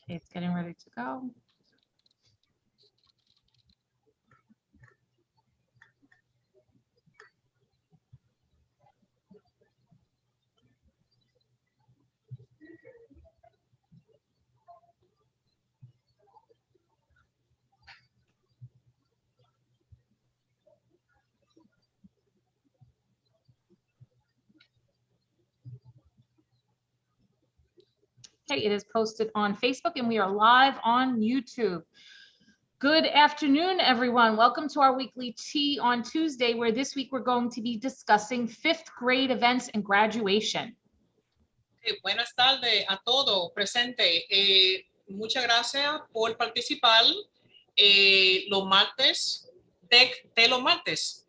Okay, it's getting ready to go. Okay, it is posted on Facebook and we are live on YouTube. Good afternoon, everyone. Welcome to our weekly tea on Tuesday, where this week we're going to be discussing fifth grade events and graduation. Buenas tardes a todos presentes. Muchas gracias por participar los martes de los martes.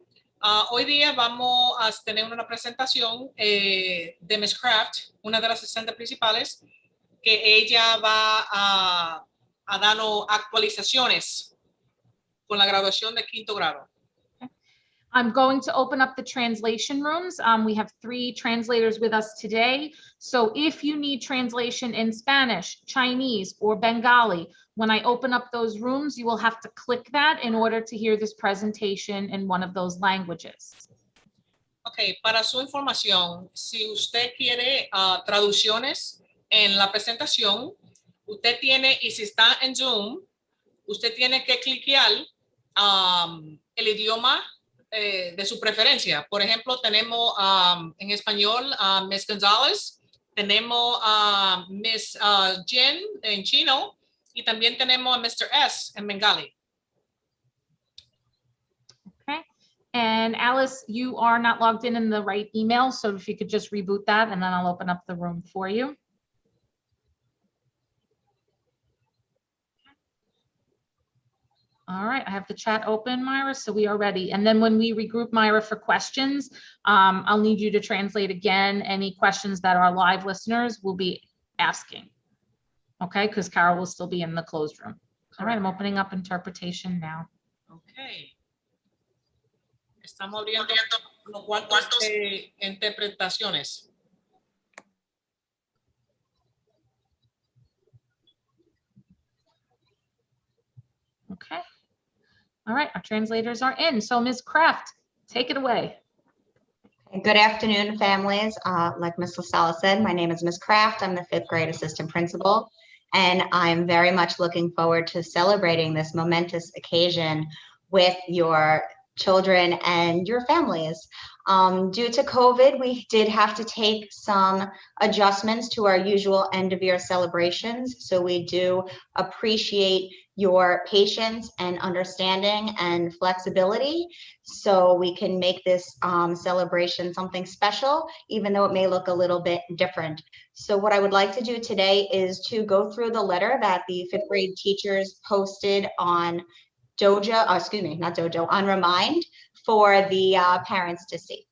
Hoy día vamos a tener una presentación de Ms. Craft, una de las asistentes principales, que ella va a darnos actualizaciones con la graduación de quinto grado. I'm going to open up the translation rooms. We have 3 translators with us today. So if you need translation in Spanish, Chinese, or Bengali, when I open up those rooms, you will have to click that in order to hear this presentation in one of those languages. Ok, para su información, si usted quiere traducciones en la presentación, usted tiene, y si está en Zoom, usted tiene que cliquear el idioma de su preferencia. Por ejemplo, tenemos en español a Ms. González, tenemos a Ms. Jin en chino y también tenemos a Mr. S en bengali. Okay. And Alice, you are not logged in the right email. So if you could just reboot that and then I'll open up the room for you. All right, I have the chat open, Myra, so we are ready. And then when we regroup, Myra, for questions, I'll need you to translate again any questions that our live listeners will be asking. Okay, because Carol will still be in the closed room. All right, I'm opening up interpretation now. Okay. Estamos abriendo los cuartos de interpretaciones. Okay. All right, our translators are in. So Ms. Kraft, take it away. Good afternoon, families. Like Ms. LaSala said, my name is Ms. Kraft. I'm the 5th grade assistant principal, and I'm very much looking forward to celebrating this momentous occasion with your children and your families. Due to COVID, we did have to take some adjustments to our usual end of year celebrations. So we do appreciate your patience and understanding and flexibility so we can make this celebration something special, even though it may look a little bit different. So what I would like to do today is to go through the letter that the 5th grade teachers posted on Dojo, excuse me, not Dojo, on Remind for the parents to see.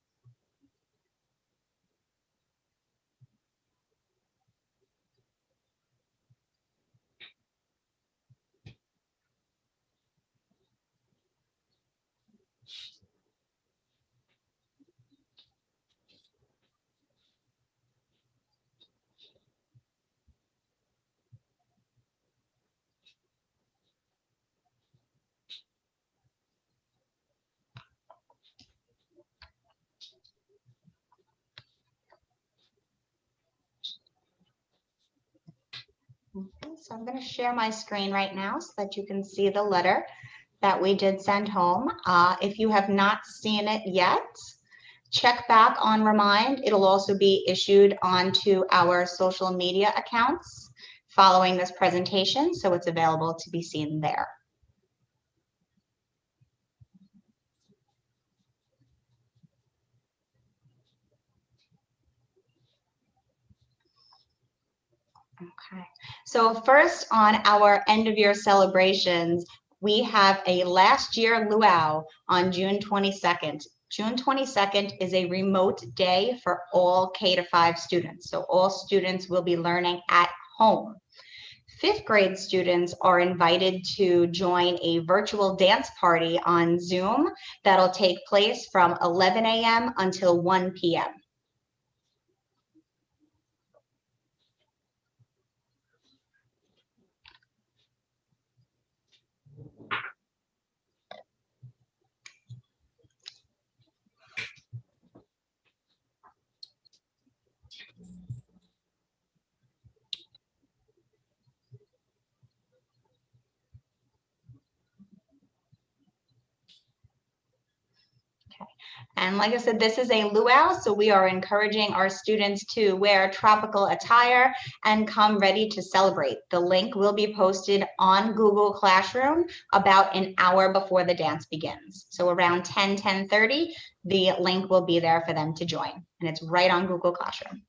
Okay, so I'm going to share my screen right now so that you can see the letter that we did send home. If you have not seen it yet, check back on Remind. It'll also be issued onto our social media accounts following this presentation, so it's available to be seen there. Okay, so first on our end of year celebrations, we have a last year luau on June 22nd. June 22nd is a remote day for all K-5 students. So all students will be learning at home. 5th grade students are invited to join a virtual dance party on Zoom that'll take place from 11 a.m. until 1 p.m. And like I said, this is a luau, so we are encouraging our students to wear tropical attire and come ready to celebrate. The link will be posted on Google Classroom about an hour before the dance begins. So around 10:30, the link will be there for them to join, and it's right on Google Classroom.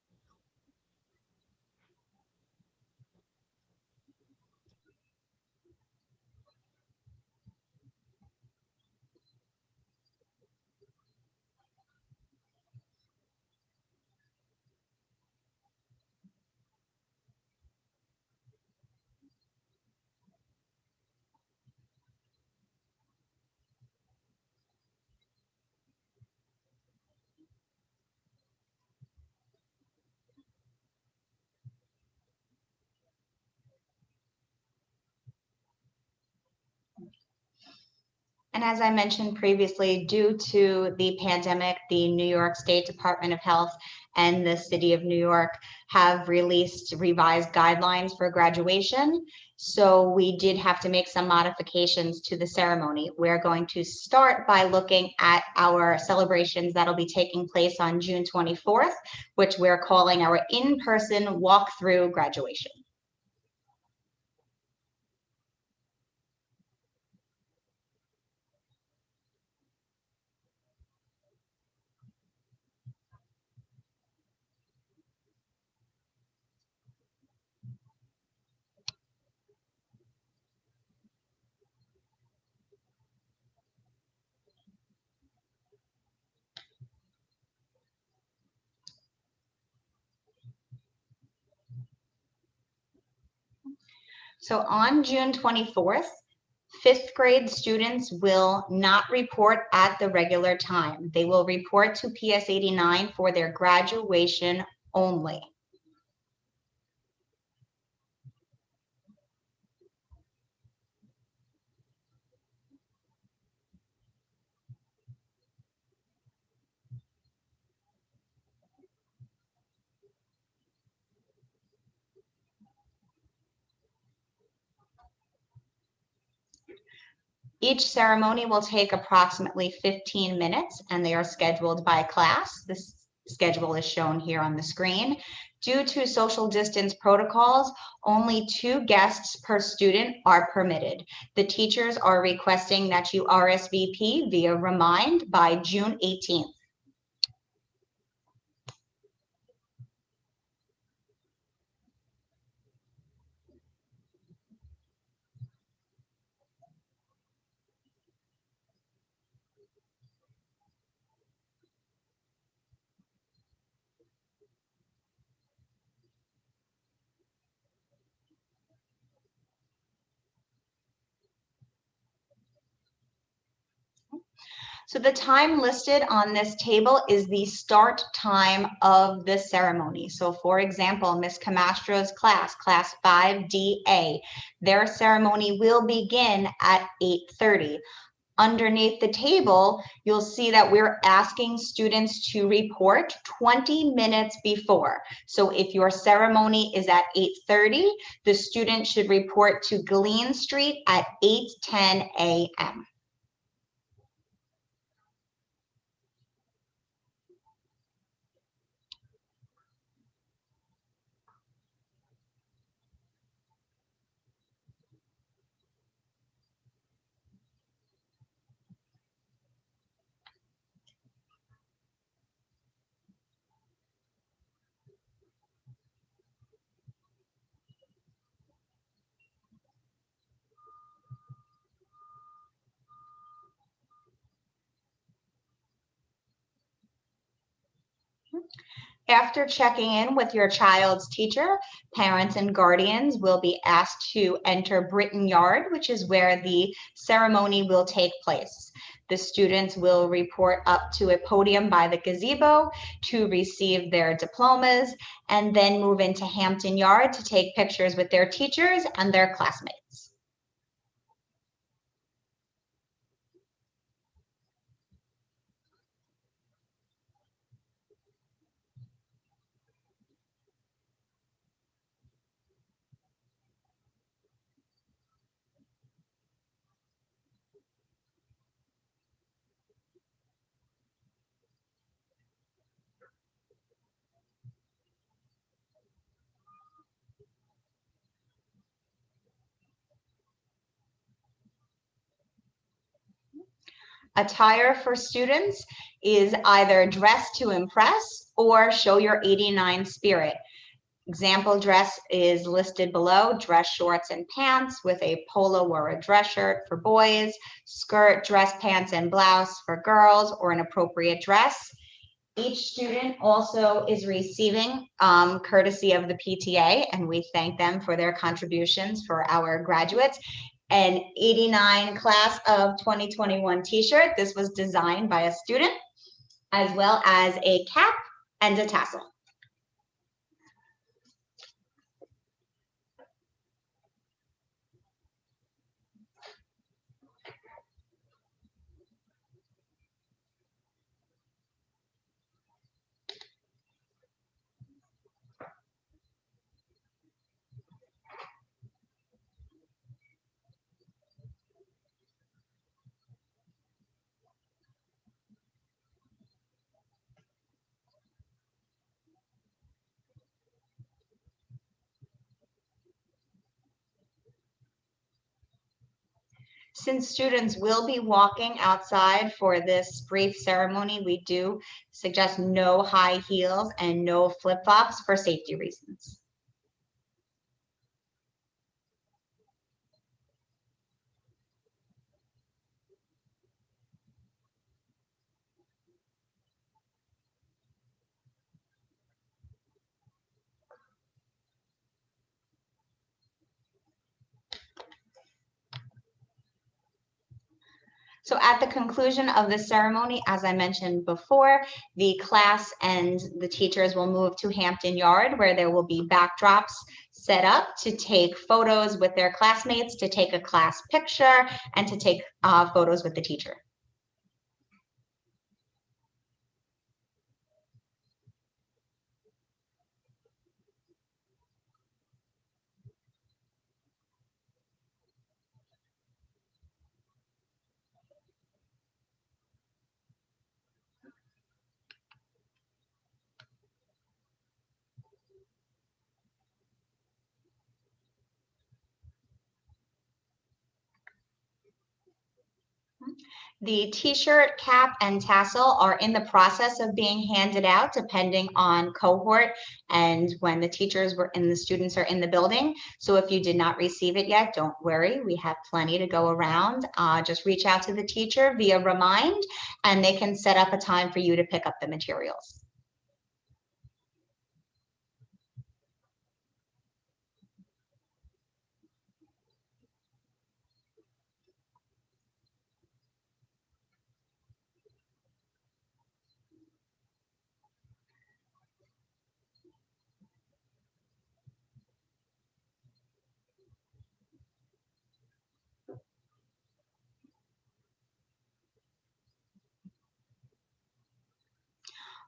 And as I mentioned previously, due to the pandemic, the New York State Department of Health and the City of New York have released revised guidelines for graduation. So we did have to make some modifications to the ceremony. We're going to start by looking at our celebrations that'll be taking place on June 24th, which we're calling our in-person walk-through graduation. So on June 24th, fifth grade students will not report at the regular time. They will report to PS 89 for their graduation only. Each ceremony will take approximately 15 minutes and they are scheduled by class. This schedule is shown here on the screen. Due to social distance protocols, only 2 guests per student are permitted. The teachers are requesting that you RSVP via Remind by June 18th. So the time listed on this table is the start time of the ceremony. So for example, Ms. Camastro's class 5DA, their ceremony will begin at 8:30. Underneath the table, you'll see that we're asking students to report 20 minutes before. So if your ceremony is at 8:30, the student should report to Glean Street at 8:10 a.m. After checking in with your child's teacher, parents and guardians will be asked to enter Britton Yard, which is where the ceremony will take place. The students will report up to a podium by the gazebo to receive their diplomas and then move into Hampton Yard to take pictures with their teachers and their classmates. attire for students is either dress to impress or show your 89 spirit. Example dress is listed below: dress shorts and pants with a polo or a dress shirt for boys, skirt, dress pants and blouse for girls, or an appropriate dress. Each student also is receiving courtesy of the PTA, and we thank them for their contributions for our graduates, an 89 class of 2021 t-shirt. This was designed by a student, as well as a cap and a tassel. Since students will be walking outside for this brief ceremony, we do suggest no high heels and no flip-flops for safety reasons. So at the conclusion of the ceremony, as I mentioned before, the class and the teachers will move to Hampton Yard, where there will be backdrops set up to take photos with their classmates, to take a class picture, and to take photos with the teacher. The t-shirt, cap, and tassel are in the process of being handed out depending on cohort and when the teachers were and the students are in the building. So if you did not receive it yet, don't worry, we have plenty to go around. Just reach out to the teacher via Remind, and they can set up a time for you to pick up the materials.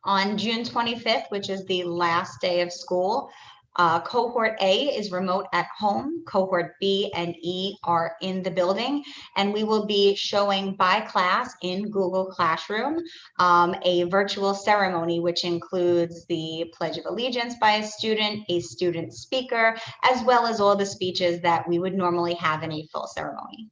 On June 25th, which is the last day of school, cohort A is remote at home. Cohort B and E are in the building, and we will be showing by class in Google Classroom a virtual ceremony, which includes the Pledge of Allegiance by a student speaker, as well as all the speeches that we would normally have in a full ceremony.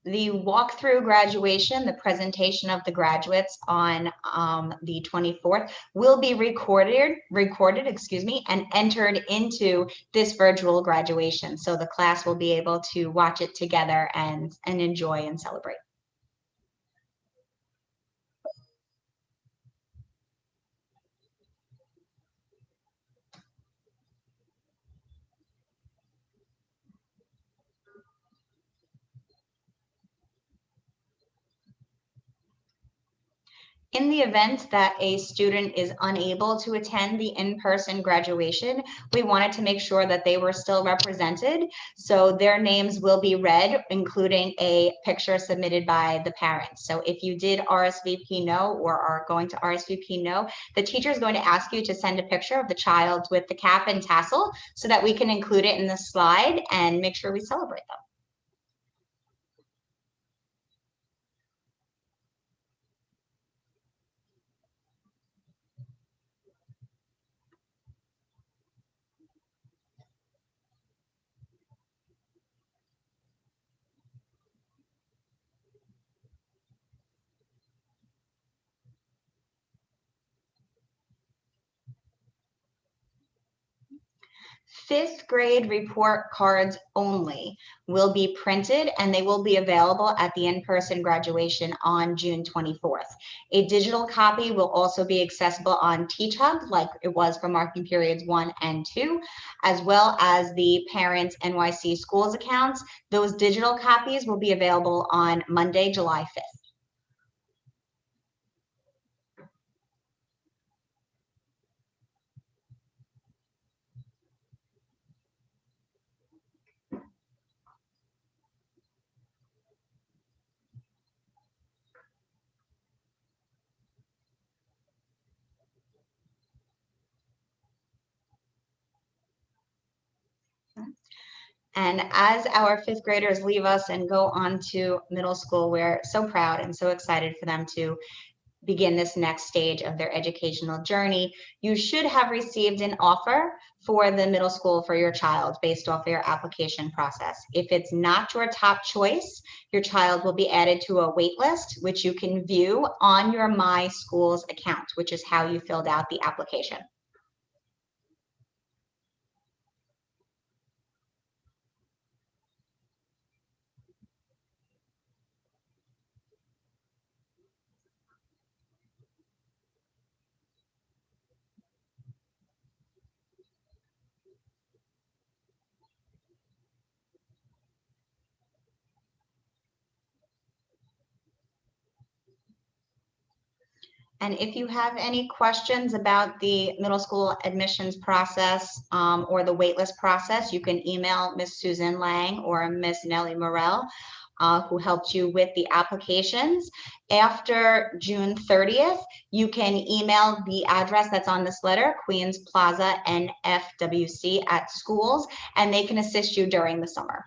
The walkthrough graduation, the presentation of the graduates on the 24th, will be recorded, and entered into this virtual graduation. So the class will be able to watch it together and enjoy and celebrate. In the event that a student is unable to attend the in-person graduation, we wanted to make sure that they were still represented. So their names will be read, including a picture submitted by the parents. So if you did RSVP no or are going to RSVP no, the teacher is going to ask you to send a picture of the child with the cap and tassel so that we can include it in the slide and make sure we celebrate them. Fifth grade report cards only will be printed and they will be available at the in-person graduation on June 24th. A digital copy will also be accessible on Teach Hub, like it was for marking periods 1 and 2, as well as the Parents NYC Schools accounts. Those digital copies will be available on Monday, July 5th. And as our fifth graders leave us and go on to middle school, we're so proud and so excited for them to begin this next stage of their educational journey. You should have received an offer for the middle school for your child based off your application process. If it's not your top choice, your child will be added to a wait list, which you can view on your My Schools account, which is how you filled out the application. And if you have any questions about the middle school admissions process or the waitlist process, you can email Ms. Susan Lang or Ms. Nellie Morell, who helped you with the applications. After June 30th, you can email the address that's on this letter, Queens Plaza NFWC at schools, and they can assist you during the summer.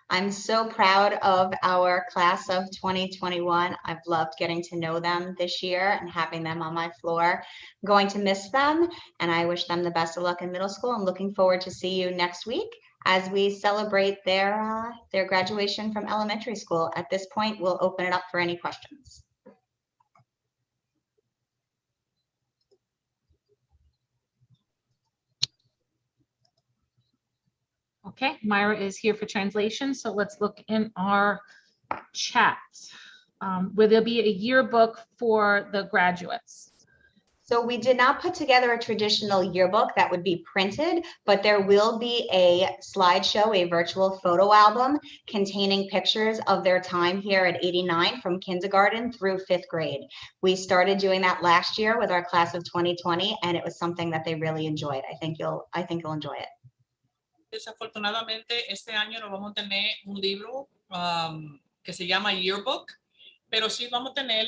I'm so proud of our class of 2021. I've loved getting to know them this year and having them on my floor. I'm going to miss them, and I wish them the best of luck in middle school. I'm looking forward to see you next week as we celebrate their graduation from elementary school. At this point, we'll open it up for any questions. Okay, Myra is here for translation, so let's look in our chat. Will there be a yearbook for the graduates? So we did not put together a traditional yearbook that would be printed, but there will be a slideshow, a virtual photo album containing pictures of their time here at 89 from kindergarten through fifth grade. We started doing that last year with our class of 2020, and it was something that they really enjoyed. I think you'll enjoy it. Desafortunadamente, este año no vamos a tener un libro que se llama Yearbook, pero sí vamos a tener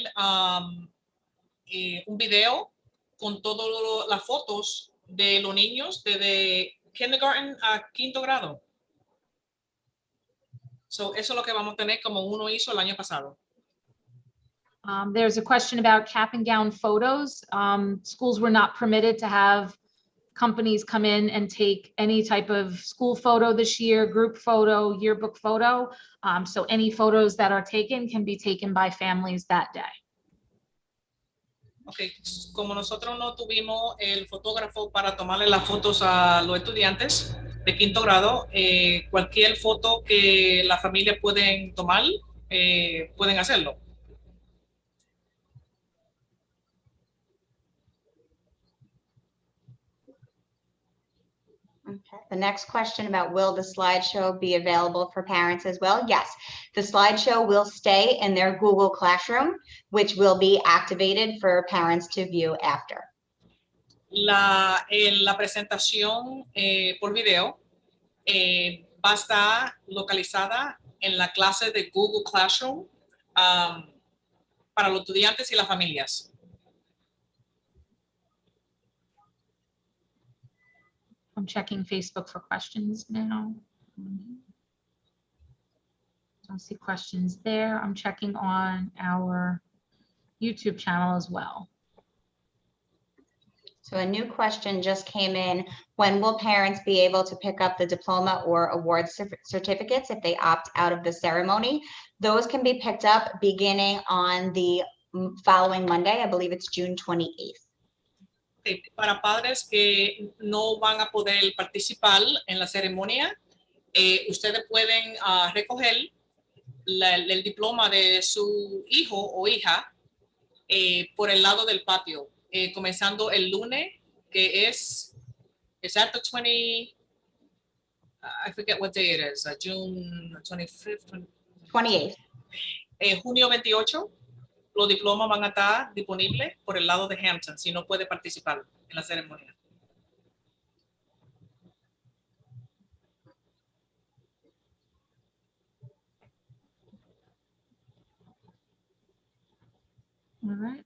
un video con todas las fotos de los niños desde kindergarten a quinto grado. So, eso es lo que vamos a tener como uno hizo el año pasado. There's a question about cap and gown photos. Schools were not permitted to have companies come in and take any type of school photo this year, group photo, yearbook photo. So any photos that are taken can be taken by families that day. Ok, como nosotros no tuvimos el fotógrafo para tomarle las fotos a los estudiantes de quinto grado, cualquier foto que la familia pueden tomar, pueden hacerlo. Okay. The next question about will the slideshow be available for parents as well? Yes, the slideshow will stay in their Google Classroom, which will be activated for parents to view after. La presentación por video va a estar localizada en la clase de Google Classroom para los estudiantes y las familias. I'm checking Facebook for questions now. Don't see questions there. I'm checking on our YouTube channel as well. So a new question just came in. When will parents be able to pick up the diploma or award certificates if they opt out of the ceremony? Those can be picked up beginning on the following Monday. I believe it's June 28th. Para padres que no van a poder participar en la ceremonia, ustedes pueden recoger el diploma de su hijo o hija por el lado del patio, comenzando el lunes, que is that the 20, I forget what day it is, June 25th? 28th. Junio 28. Los diplomas van a estar disponibles por el lado de Hampton, si no puede participar en la ceremonia. All right.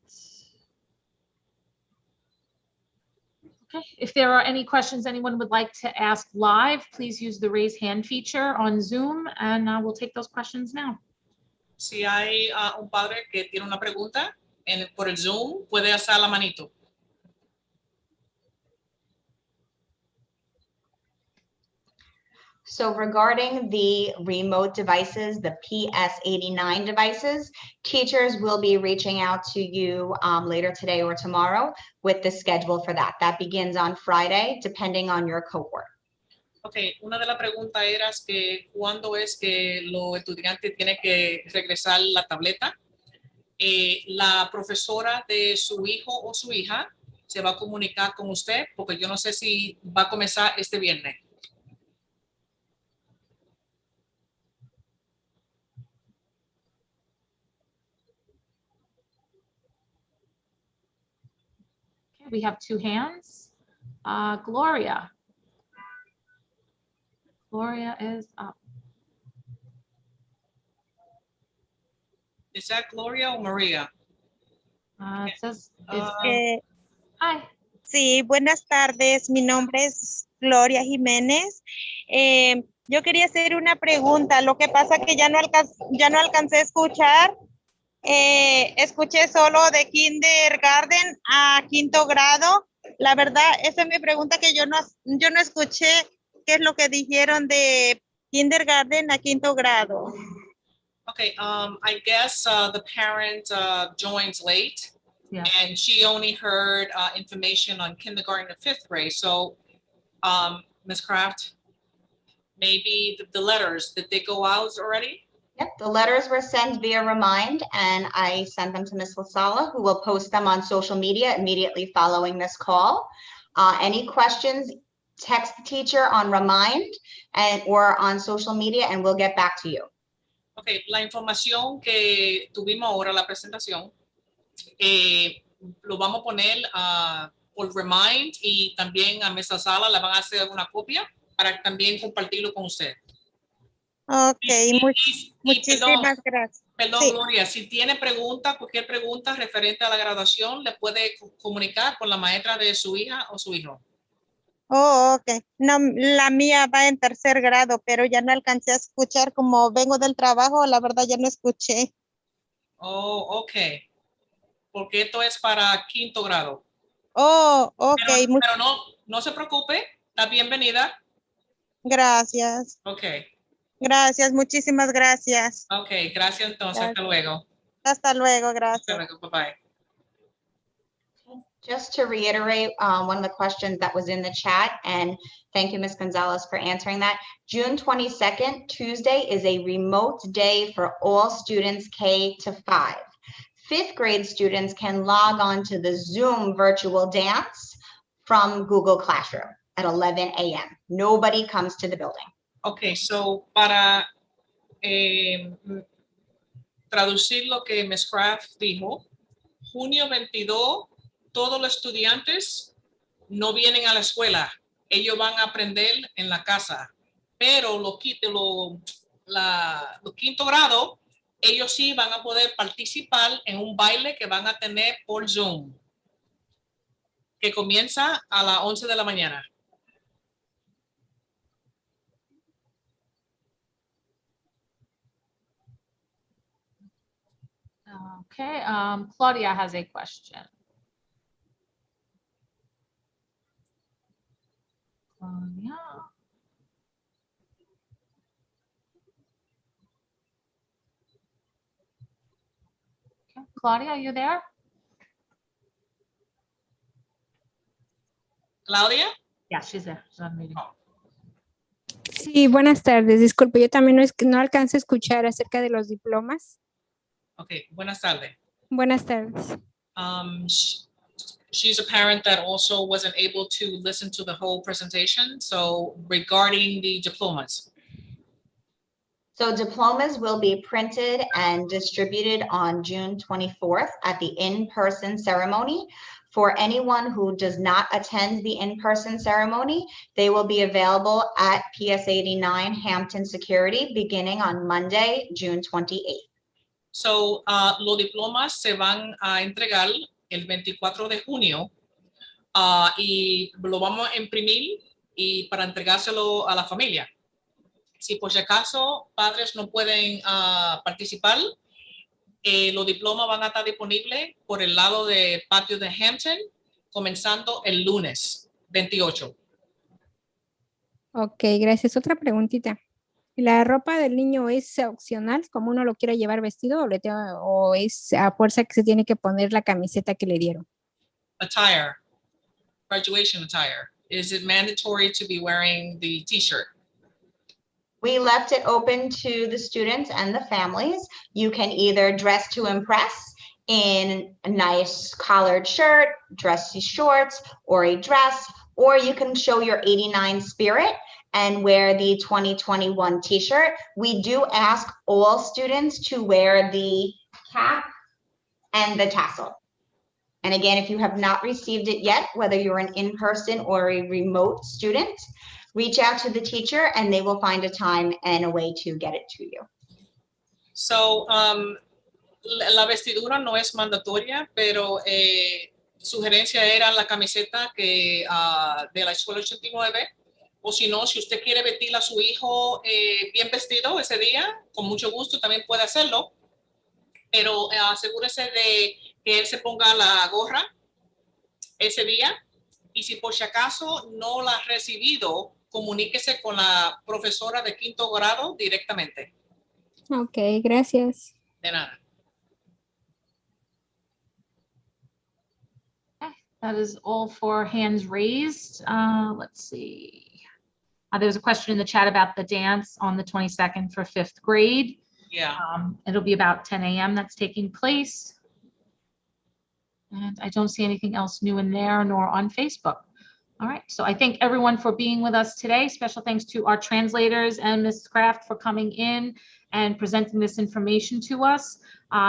Okay, if there are any questions anyone would like to ask live, please use the raise hand feature on Zoom and we'll take those questions now. Si hay un padre que tiene una pregunta por el Zoom, puede alzar la manito. So regarding the remote devices, the PS89 devices, teachers will be reaching out to you later today or tomorrow with the schedule for that. That begins on Friday, depending on your cohort. Ok, una de las preguntas era que cuándo es que los estudiantes tienen que regresar la tableta. La profesora de su hijo o su hija se va a comunicar con usted porque yo no sé si va a comenzar este viernes. Okay, we have two hands. Gloria. Gloria is up. Is that Gloria o Maria? It says, it's, hi. Sí, buenas tardes. Mi nombre es Gloria Jiménez. Yo quería hacer una pregunta. Lo que pasa que ya no alcancé a escuchar. Escuché solo de kindergarten a quinto grado. La verdad, esa es mi pregunta que yo no escuché qué es lo que dijeron de kindergarten a quinto grado. Okay, I guess the parent joins late. Yeah. And she only heard information on kindergarten and fifth grade. So, Ms. Kraft, maybe the letters, did they go out already? Yep, the letters were sent via Remind, and I sent them to Ms. LaSala, who will post them on social media immediately following this call. Any questions, text the teacher on Remind or on social media, and we'll get back to you. Okay, la información que tuvimos ahora, la presentación, lo vamos a poner por Remind y también a Ms. LaSala le van a hacer una copia para también compartirlo con usted. Ok, muchísimas perdón, gracias. Perdón, Sí. Gloria, si tiene preguntas, cualquier pregunta referente a la graduación, le puede comunicar con la maestra de su hija o su hijo. Oh, ok. No, la mía va en tercer grado, pero ya no alcancé a escuchar. Como vengo del trabajo, la verdad ya no escuché. Oh, ok. Porque esto es para quinto grado. Oh, ok, Pero no se preocupe, la bienvenida. gracias. Ok, Gracias, muchísimas gracias. ok, gracias entonces, hasta Gracias. luego. Hasta luego, Hasta gracias. luego, bye bye. Just to reiterate, one of the questions that was in the chat, and thank you, Ms. Gonzalez, for answering that. June 22nd, Tuesday, is a remote day for all students K to 5. Fifth grade students can log on to the Zoom virtual dance from Google Classroom at 11 a.m. Nobody comes to the building. Ok, so para traducir lo que Ms. Craft dijo, junio 22, todos los estudiantes no vienen a la escuela, ellos van a aprender en la casa, pero los quinto grado, ellos sí van a poder participar en un baile que van a tener por Zoom, que comienza a las 11 de la mañana. Okay, Claudia has a question. Claudia. Okay, Claudia, are you there? Claudia? Yeah, she's there. She's on meeting. Sí, buenas tardes. Disculpe, yo también no alcanzo a escuchar acerca de los diplomas. Ok, buenas tardes. Buenas tardes. She's a parent that also wasn't able to listen to the whole presentation. So regarding the diplomas, So diplomas will be printed and distributed on June 24th at the in-person ceremony. For anyone who does not attend the in-person ceremony, they will be available at PS 89 Hampton Security beginning on Monday, June 28th. so los diplomas se van a entregar el 24 de junio y lo vamos a imprimir y para entregárselo a la familia. Si por si acaso padres no pueden participar, los diplomas van a estar disponibles por el lado del patio de Hampton, comenzando el lunes 28. Ok, gracias. Otra preguntita. ¿La ropa del niño es opcional, como uno lo quiera llevar vestido, o es a fuerza que se tiene que poner la camiseta que le dieron? Attire, graduation attire. Is it mandatory to be wearing the t-shirt? We left it open to the students and the families. You can either dress to impress in a nice collared shirt, dressy shorts, or a dress, or you can show your 89 spirit and wear the 2021 t-shirt. We do ask all students to wear the cap and the tassel. And again, if you have not received it yet, whether you're an in-person or a remote student, reach out to the teacher and they will find a time and a way to get it to you. So, la vestidura no es mandatoria, pero sugerencia era la camiseta que, de la escuela 89, o si no, si usted quiere vestir a su hijo bien vestido ese día, con mucho gusto también puede hacerlo, pero asegúrese de que él se ponga la gorra ese día, y si por si acaso no la ha recibido, comuníquese con la profesora de quinto grado directamente. Ok, gracias. De nada. That is all for hands raised. Let's see. There's a question in the chat about the dance on the 22nd for fifth grade. Yeah. It'll be about 10 a.m. that's taking place. And I don't see anything else new in there nor on Facebook. All right, so I thank everyone for being with us today. Special thanks to our translators and Ms. Kraft for coming in and presenting this information to us.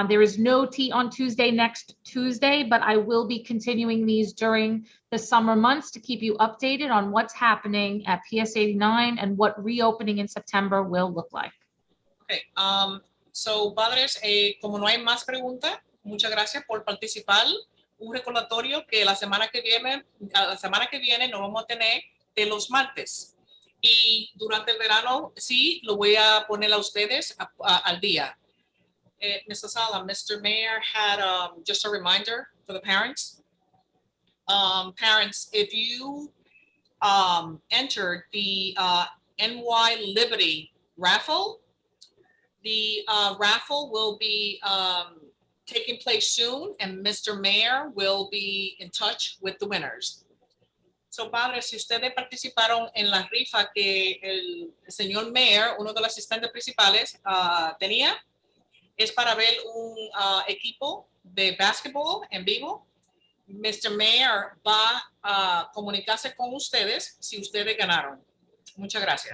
There is no tea on Tuesday next Tuesday, but I will be continuing these during the summer months to keep you updated on what's happening at PS 89 and what reopening in September will look like. Okay, so padres, como no hay más preguntas, muchas gracias por participar. Un recordatorio que la semana que viene nos vamos a tener de los martes. Y durante el verano, sí, lo voy a poner a ustedes al día. Mr. Sala, Mr. Mayor had just a reminder for the parents. parents, if you entered the NY Liberty raffle, the raffle will be taking place soon, and Mr. Mayor will be in touch with the winners. So, padres, si ustedes participaron en la rifa que el señor Mayor, uno de los asistentes principales, tenía, es para ver un equipo de básquetbol en vivo. Mr. Mayor va a comunicarse con ustedes si ustedes ganaron. Muchas gracias.